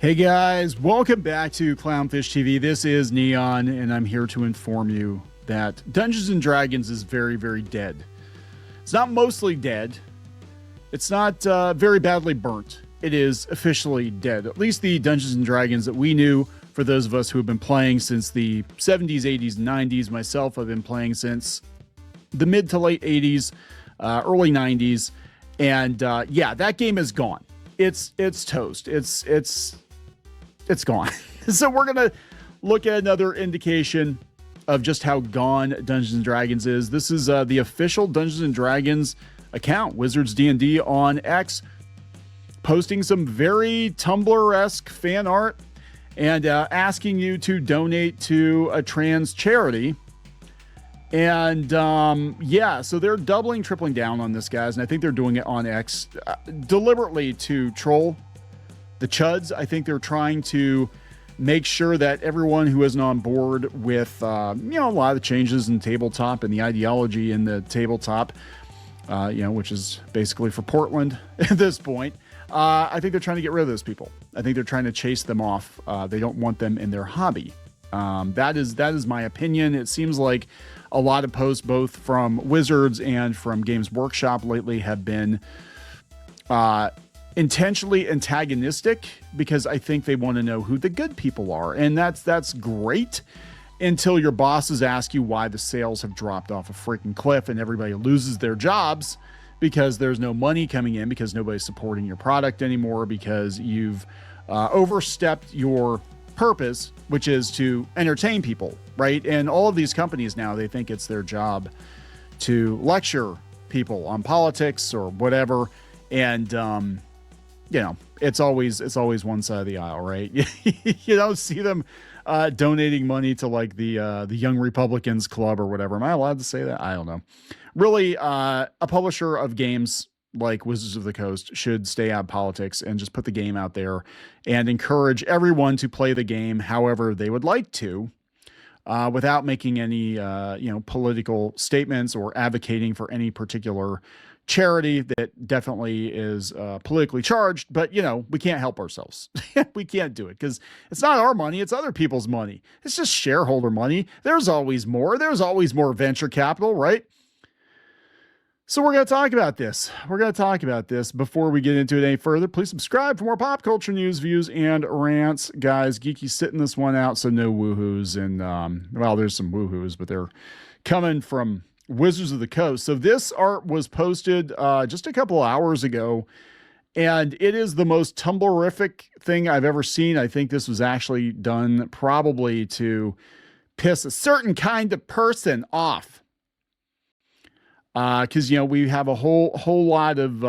Hey guys, welcome back to Clownfish TV. This is Kneon, and I'm here to inform you that Dungeons & Dragons is very, very dead. It's not mostly dead. It's not very badly burnt. It is officially dead. At least the Dungeons & Dragons that we knew, for those of us who have been playing since the 70s, 80s, and 90s. Myself, I've been playing since the mid to late 80s, early 90s. And yeah, that game is gone. It's toast. It's gone. So we're going to look at another indication of just how gone Dungeons & Dragons is. This is the official Dungeons & Dragons account, Wizards D&D on X, posting some very Tumblr-esque fan art and asking you to donate to a trans charity. And yeah, so they're doubling, tripling down on this, guys. And I think they're doing it on X deliberately to troll the chuds. I think they're trying to make sure that everyone who isn't on board with, a lot of the changes in tabletop and the ideology in the tabletop, which is basically for Portland at this point. I think they're trying to get rid of those people. I think they're trying to chase them off. They don't want them in their hobby. That is my opinion. It seems like a lot of posts, both from Wizards and from Games Workshop lately, have been intentionally antagonistic, because I think they want to know who the good people are. And that's great until your bosses ask you why the sales have dropped off a freaking cliff and everybody loses their jobs because there's no money coming in, because nobody's supporting your product anymore, because you've overstepped your purpose, which is to entertain people, right? And all of these companies now, they think it's their job to lecture people on politics or whatever. And it's always one side of the aisle, right? You don't see them donating money to like the Young Republicans Club or whatever. Am I allowed to say that? I don't know. Really, a publisher of games like Wizards of the Coast should stay out of politics and just put the game out there and encourage everyone to play the game however they would like to, without making any political statements or advocating for any particular charity that definitely is politically charged. But we can't help ourselves. We can't do it because it's not our money, it's other people's money. It's just shareholder money. There's always more venture capital, right? So we're going to talk about this. Before we get into it any further, please subscribe for more pop culture news, views, and rants. Guys, Geeky's sitting this one out, so no woohoos. And there's some woohoos, but they're coming from Wizards of the Coast. So this art was posted just a couple hours ago, and it is the most Tumblrific thing I've ever seen. I think this was actually done probably to piss a certain kind of person off. Because we have a whole lot of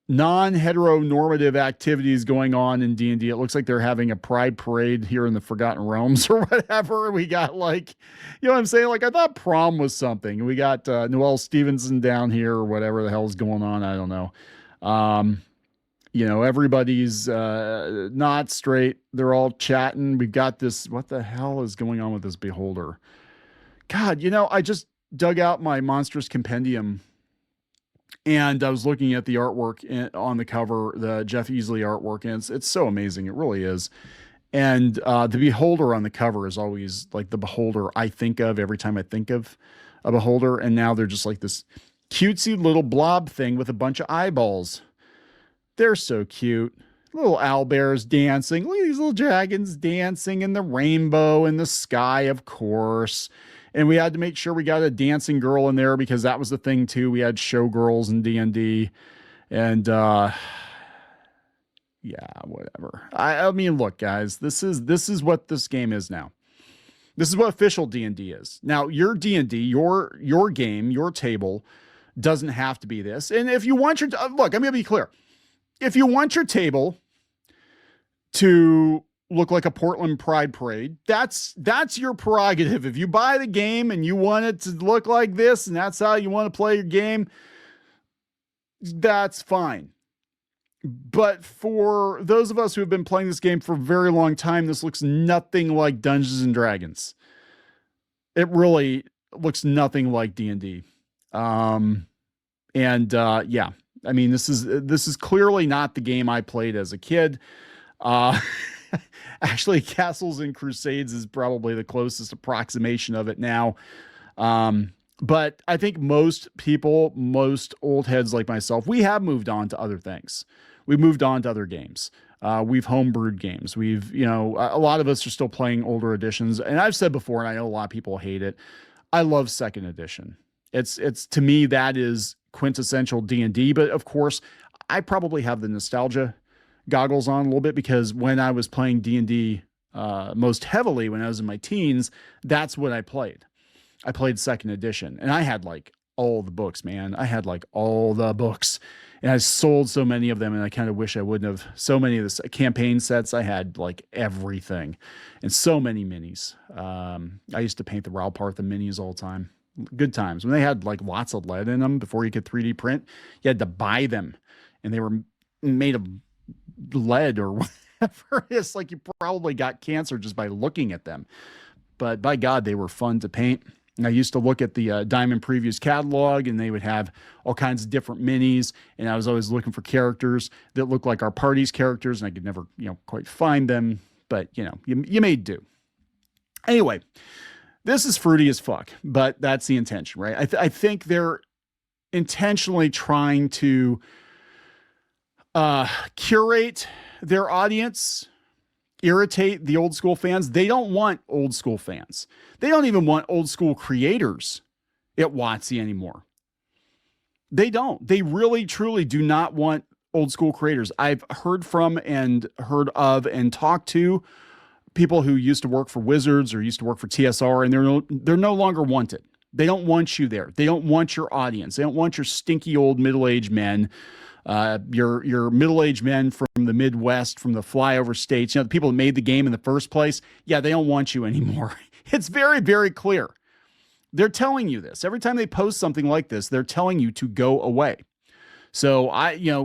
non-heteronormative activities going on in D&D. It looks like they're having a pride parade here in the Forgotten Realms or whatever. We got what I'm saying? Like, I thought prom was something. We got Noelle Stevenson down here or whatever the hell is going on. I don't know. Everybody's not straight. They're all chatting. We've got this. What the hell is going on with this beholder? God, I just dug out my Monstrous Compendium and I was looking at the artwork on the cover, the Jeff Easley artwork, and it's so amazing. It really is. And the beholder on the cover is always like the beholder I think of every time I think of a beholder. And now they're just like this cutesy little blob thing with a bunch of eyeballs. They're so cute. Little owlbears dancing. Look at these little dragons dancing in the rainbow in the sky, of course. And we had to make sure we got a dancing girl in there because that was the thing too. We had showgirls in D&D, and yeah, whatever. I mean, look, guys, this is what this game is now. This is what official D&D is. Now, your D&D, your game, your table doesn't have to be this. And if you want look, I'm going to be clear. If you want your table to look like a Portland Pride Parade, that's your prerogative. If you buy the game and you want it to look like this and that's how you want to play your game, that's fine. But for those of us who have been playing this game for a very long time, this looks nothing like Dungeons and Dragons. It really looks nothing like D&D. Yeah, I mean, this is clearly not the game I played as a kid. Uh, Actually, Castles and Crusades is probably the closest approximation of it now. But I think most people, most old heads like myself, we have moved on to other things. We've moved on to other games. We've homebrewed games. A lot of us are still playing older editions. And I've said before, and I know a lot of people hate it, I love second edition. It's to me, that is quintessential D&D. But of course, I probably have the nostalgia goggles on a little bit, because when I was playing D&D most heavily when I was in my teens, that's what I played. I played second edition, and I had like all the books, man. I had like all the books, and I sold so many of them, and I kind of wish I wouldn't have. So many of the campaign sets, I had like everything, and so many minis. I used to paint the Ralpartha minis all the time. Good times. When they had like lots of lead in them before you could 3D print, you had to buy them, and they were made of lead or whatever. It's like you probably got cancer just by looking at them. But by God, they were fun to paint. And I used to look at the Diamond Previews catalog, and they would have all kinds of different minis. And I was always looking for characters that looked like our party's characters, and I could never, quite find them. But, you made do. Anyway, this is fruity as fuck, but that's the intention, right? I think they're intentionally trying to curate their audience, irritate the old school fans. They don't want old school fans. They don't even want old school creators at WotC anymore. They don't. They really, truly do not want old school creators. I've heard from and heard of and talked to people who used to work for Wizards or used to work for TSR, and they're no longer wanted. They don't want you there. They don't want your audience. They don't want your stinky old middle-aged men, your middle-aged men from the Midwest, from the flyover states, the people that made the game in the first place. Yeah, they don't want you anymore. It's very, very clear. They're telling you this. Every time they post something like this, they're telling you to go away. So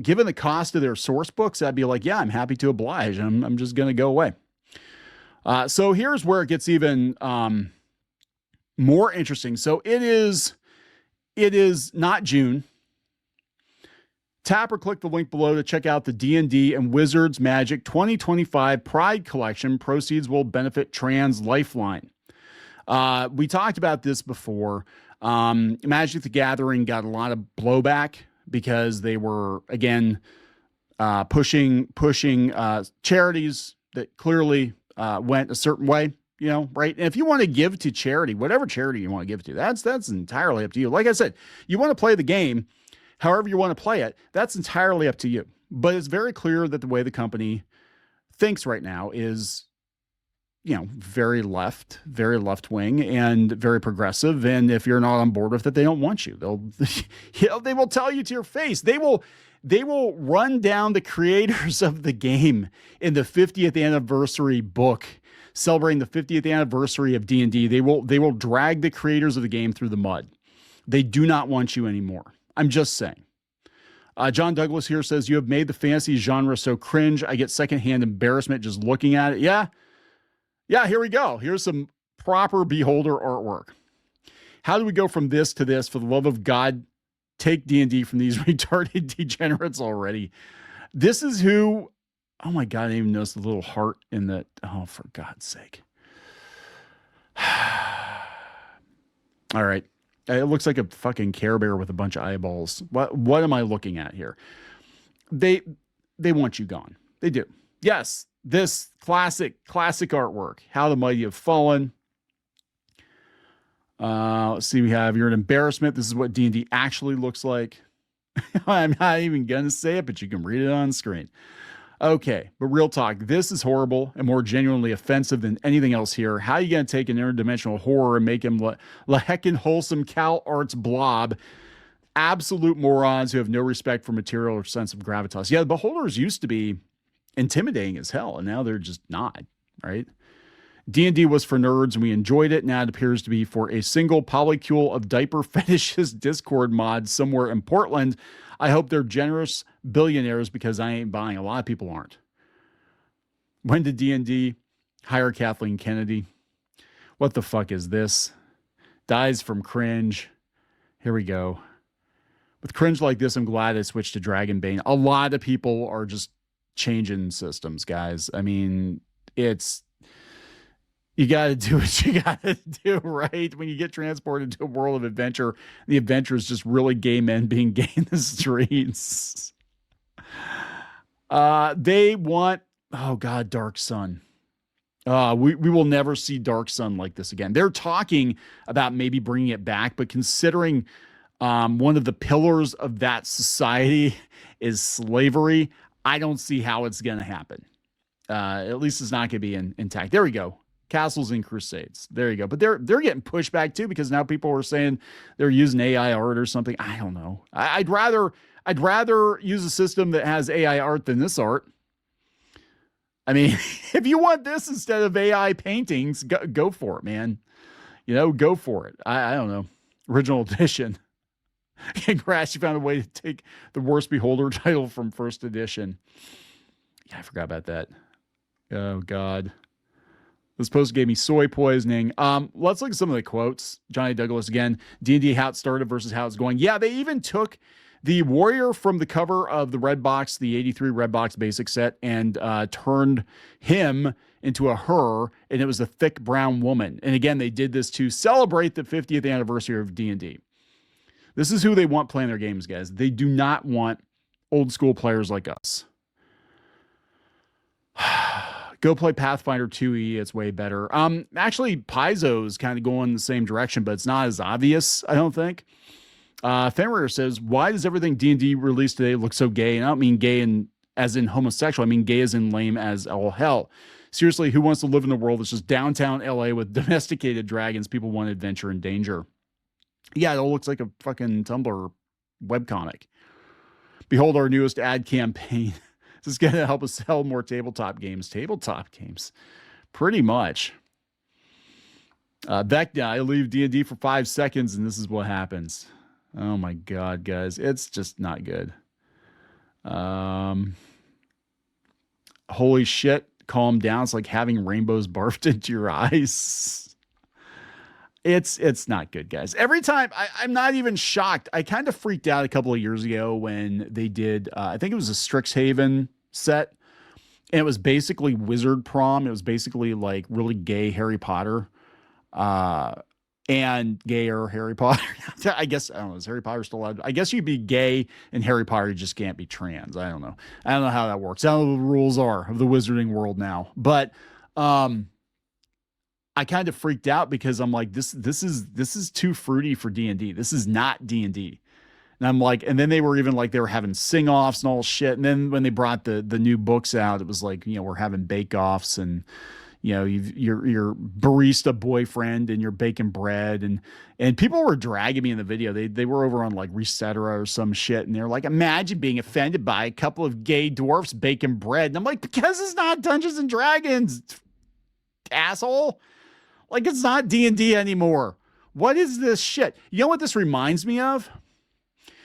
given the cost of their source books, I'd be like, yeah, I'm happy to oblige. I'm just going to go away. So here's where it gets even more interesting. So it is not June. Tap or click the link below to check out the D&D and Wizards Magic 2025 Pride Collection. Proceeds will benefit Trans Lifeline. We talked about this before. Magic the Gathering got a lot of blowback because they were, again, pushing charities that clearly went a certain way, right? And if you want to give to charity, whatever charity you want to give to, that's entirely up to you. Like I said, you want to play the game however you want to play it, that's entirely up to you. But it's very clear that the way the company thinks right now is, very left wing and very progressive. And if you're not on board with it, they don't want you. They will tell you to your face. They will run down the creators of the game in the 50th anniversary book, celebrating the 50th anniversary of D&D. They will drag the creators of the game through the mud. They do not want you anymore. I'm just saying. John Douglas here says, you have made the fantasy genre so cringe. I get secondhand embarrassment just looking at it. Yeah, here we go. Here's some proper beholder artwork. How do we go from this to this? For the love of God, take D&D from these retarded degenerates already. This is who, oh my God, I didn't even notice the little heart in the, oh, for God's sake. All right. It looks like a fucking Care Bear with a bunch of eyeballs. What am I looking at here? They want you gone. They do. Yes, this classic artwork. How the Mighty Have Fallen. Let's see. We have, you're an embarrassment. This is what D&D actually looks like. I'm not even going to say it, but you can read it on screen. Okay, but real talk, this is horrible and more genuinely offensive than anything else here. How are you going to take an interdimensional horror and make him la heckin' wholesome Cal Arts blob? Absolute morons who have no respect for material or sense of gravitas. Yeah, the Beholders used to be intimidating as hell, and now they're just not, right? D&D was for nerds, and we enjoyed it. Now it appears to be for a single polycule of diaper fetishist Discord mods somewhere in Portland. I hope they're generous billionaires, because I ain't buying. A lot of people aren't. When did D&D hire Kathleen Kennedy? What the fuck is this? Dies from cringe. Here we go. With cringe like this, I'm glad I switched to Dragonbane. A lot of people are just changing systems, guys. I mean, you got to do what you got to do, right? When you get transported to a world of adventure, the adventure is just really gay men being gay in the streets. They want, oh God, Dark Sun. We will never see Dark Sun like this again. They're talking about maybe bringing it back, but considering one of the pillars of that society is slavery, I don't see how it's going to happen. At least it's not going to be intact. There we go. Castles and Crusades. There you go. But they're getting pushed back too, because now people are saying they're using AI art or something. I don't know. I'd rather use a system that has AI art than this art. I mean, if you want this instead of AI paintings, go for it, man. Go for it. I don't know. Original edition. Congrats, you found a way to take the Worst Beholder title from first edition. Yeah, I forgot about that. Oh, God. This post gave me soy poisoning. Let's look at some of the quotes. Johnny Douglas again. D&D, how it started versus how it's going. Yeah, they even took the warrior from the cover of the Red Box, the 83 Red Box basic set, and turned him into a her, and it was a thick brown woman. And again, they did this to celebrate the 50th anniversary of D&D. This is who they want playing their games, guys. They do not want old school players like us. Go play Pathfinder 2e. It's way better. Actually, Paizo is kind of going the same direction, but it's not as obvious, I don't think. Fenrir says, why does everything D&D released today look so gay? And I don't mean gay as in homosexual. I mean gay as in lame as all hell. Seriously, who wants to live in a world that's just downtown LA with domesticated dragons? People want adventure and danger. Yeah, it all looks like a fucking Tumblr webcomic. Behold our newest ad campaign. This is going to help us sell more tabletop games. Tabletop games. Pretty much. Vecna, I leave D&D for 5 seconds, and this is what happens. Oh, my God, guys. It's just not good. Holy shit. Calm down. It's like having rainbows barfed into your eyes. It's not good, guys. Every time, I'm not even shocked. I kind of freaked out a couple of years ago when they did, I think it was a Strixhaven set, and it was basically Wizard Prom. It was basically like really gay Harry Potter, and gayer Harry Potter. I guess, I don't know, is Harry Potter still allowed? I guess you'd be gay in Harry Potter, you just can't be trans. I don't know. I don't know how that works. I don't know what the rules are of the wizarding world now, but, I kind of freaked out because I'm like, this is too fruity for D&D. This is not D&D. And I'm like, and then they were even like, they were having sing-offs and all shit. And then when they brought the new books out, it was like, we're having bake-offs, and, your barista boyfriend and you're baking bread, and people were dragging me in the video. They were over on like Resetera or some shit. And they're like, imagine being offended by a couple of gay dwarfs baking bread. And I'm like, because it's not Dungeons and Dragons, asshole. Like, it's not D&D anymore. What is this shit? You know what this reminds me of?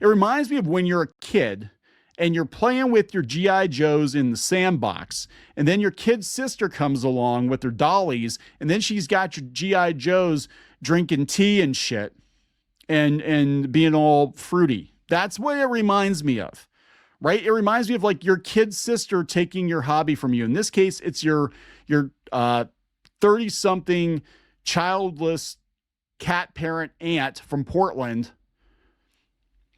It reminds me of when you're a kid and you're playing with your G.I. Joes in the sandbox, and then your kid's sister comes along with her dollies, and then she's got your G.I. Joes drinking tea and shit and being all fruity. That's what it reminds me of, right? It reminds me of like your kid's sister taking your hobby from you. In this case, it's your 30-something childless cat parent aunt from Portland,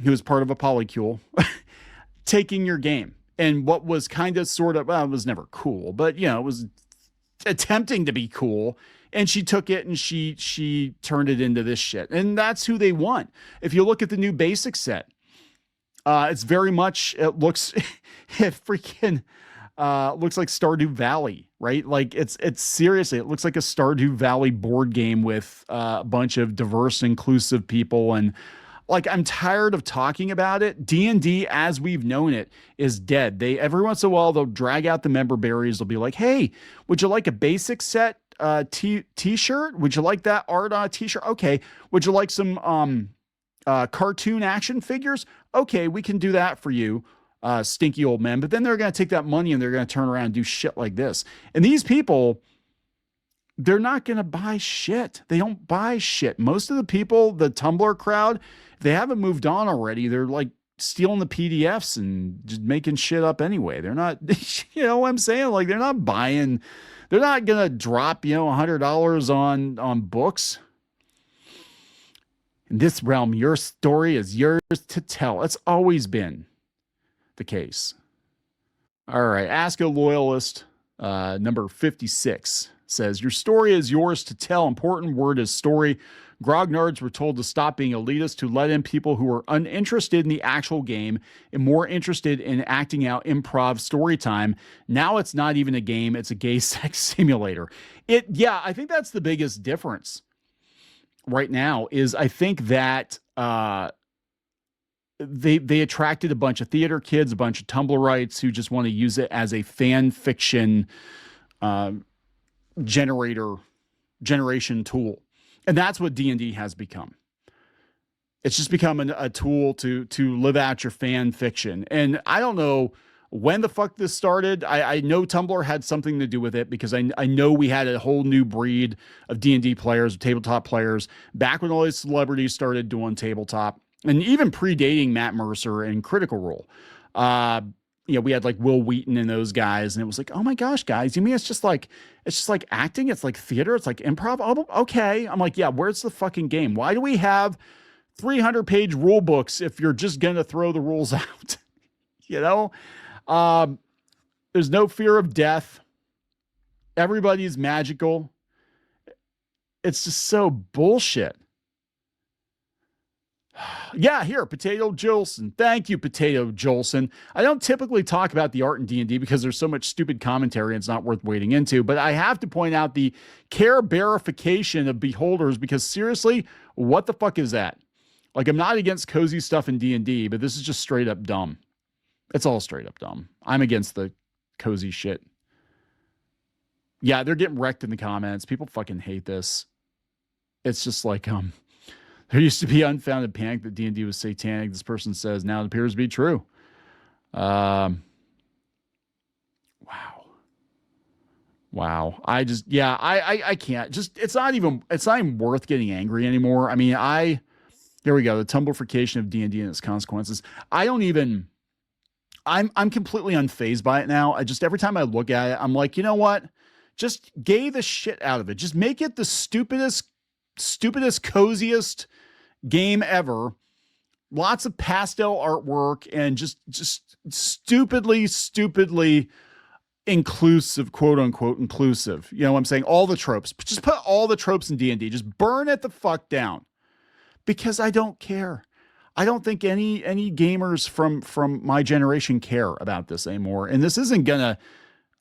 who was part of Apolicule, taking your game. And what was kind of sort of, well, it was never cool, but it was attempting to be cool. And she took it and she turned it into this shit. And that's who they want. If you look at the new basic set, it's very much, it looks, it freaking looks like Stardew Valley, right? Like it's seriously, it looks like a Stardew Valley board game with a bunch of diverse, inclusive people. And like, I'm tired of talking about it. D&D as we've known it is dead. Every once in a while, they'll drag out the member berries. They'll be like, hey, would you like a basic set t-shirt? Would you like that art on a t-shirt? Okay. Would you like some cartoon action figures? Okay, we can do that for you. Stinky old men. But then they're going to take that money and they're going to turn around and do shit like this. And these people, they're not going to buy shit. They don't buy shit. Most of the people, the Tumblr crowd, if they haven't moved on already, they're like stealing the PDFs and just making shit up anyway. They're not, you know what I'm saying? Like they're not buying, they're not going to drop, you know, $100 on books. In this realm, your story is yours to tell. It's always been the case. All right. Ask a Loyalist, number 56 says, your story is yours to tell. Important word is story. Grognards were told to stop being elitist, to let in people who are uninterested in the actual game and more interested in acting out improv story time. Now it's not even a game. It's a gay sex simulator. Yeah, I think that's the biggest difference right now is I think that they attracted a bunch of theater kids, a bunch of Tumblrites who just want to use it as a fan fiction generation tool. And that's what D&D has become. It's just become a tool to live out your fan fiction. And I don't know when the fuck this started. I know Tumblr had something to do with it because I know we had a whole new breed of D&D players, tabletop players, back when all these celebrities started doing tabletop, and even predating Matt Mercer and Critical Role. You know, we had like Will Wheaton and those guys, and it was like, oh my gosh, guys, you mean it's just like acting? It's like theater? It's like improv? Oh, okay. I'm like, yeah, where's the fucking game? Why do we have 300-page rule books if you're just going to throw the rules out? You know? There's no fear of death. Everybody's magical. It's just so bullshit. Yeah, here, Potato Jolson. Thank you, Potato Jolson. I don't typically talk about the art in D&D because there's so much stupid commentary and it's not worth wading into, but I have to point out the care bearification of beholders because seriously, what the fuck is that? Like, I'm not against cozy stuff in D&D, but this is just straight up dumb. It's all straight up dumb. I'm against the cozy shit. Yeah, they're getting wrecked in the comments. People fucking hate this. It's just like, there used to be unfounded panic that D&D was satanic. This person says now it appears to be true. Wow. I can't just, it's not even worth getting angry anymore. I mean, here we go. The Tumblification of D&D and its consequences. I'm completely unfazed by it now. Every time I look at it, I'm like, you know what? Just gay the shit out of it. Just make it the stupidest, coziest game ever. Lots of pastel artwork and just stupidly inclusive, quote unquote inclusive. You know what I'm saying? All the tropes. Just put all the tropes in D&D. Just burn it the fuck down. Because I don't care. I don't think any gamers from my generation care about this anymore. And this isn't gonna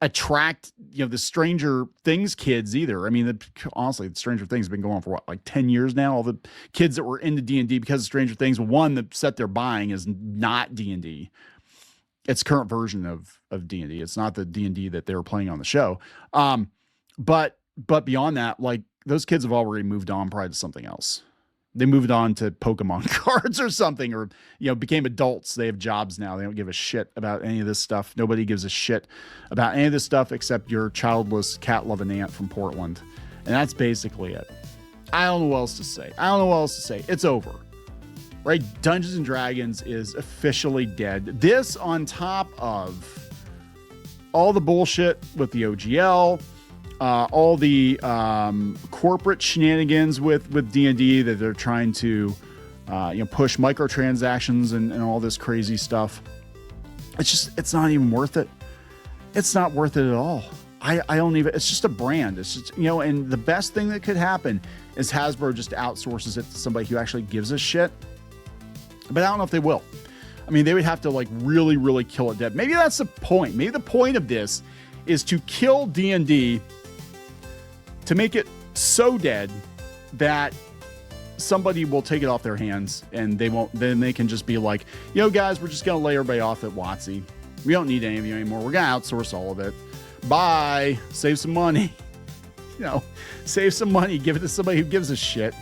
attract, the Stranger Things kids either. I mean, honestly, the Stranger Things has been going on for what, like 10 years now? All the kids that were into D&D because of Stranger Things, one, the set they're buying is not D&D. It's current version of D&D. It's not the D&D that they were playing on the show. But beyond that, like, those kids have already moved on probably to something else. They moved on to Pokemon cards or something, or, became adults. They have jobs now. They don't give a shit about any of this stuff. Nobody gives a shit about any of this stuff except your childless cat-loving aunt from Portland. And that's basically it. I don't know what else to say. It's over. Right? Dungeons and Dragons is officially dead. This on top of all the bullshit with the OGL, all the corporate shenanigans with D&D that they're trying to push microtransactions and all this crazy stuff. It's not even worth it. It's not worth it at all. I don't even, it's just a brand. It's just, and the best thing that could happen is Hasbro just outsources it to somebody who actually gives a shit. But I don't know if they will. I mean, they would have to like really, really kill it dead. Maybe that's the point. Maybe the point of this is to kill D&D, to make it so dead that somebody will take it off their hands and then they can just be like, guys, we're just going to lay everybody off at WotC. We don't need any of you anymore. We're going to outsource all of it. Bye. Save some money. Save some money. Give it to somebody who gives a shit.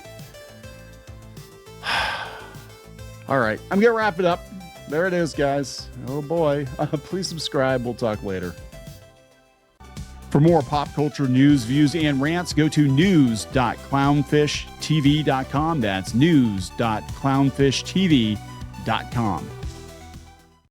All right. I'm going to wrap it up. There it is, guys. Oh boy. Please subscribe. We'll talk later. For more pop culture news, views, and rants, go to news.clownfishtv.com. That's news.clownfishtv.com.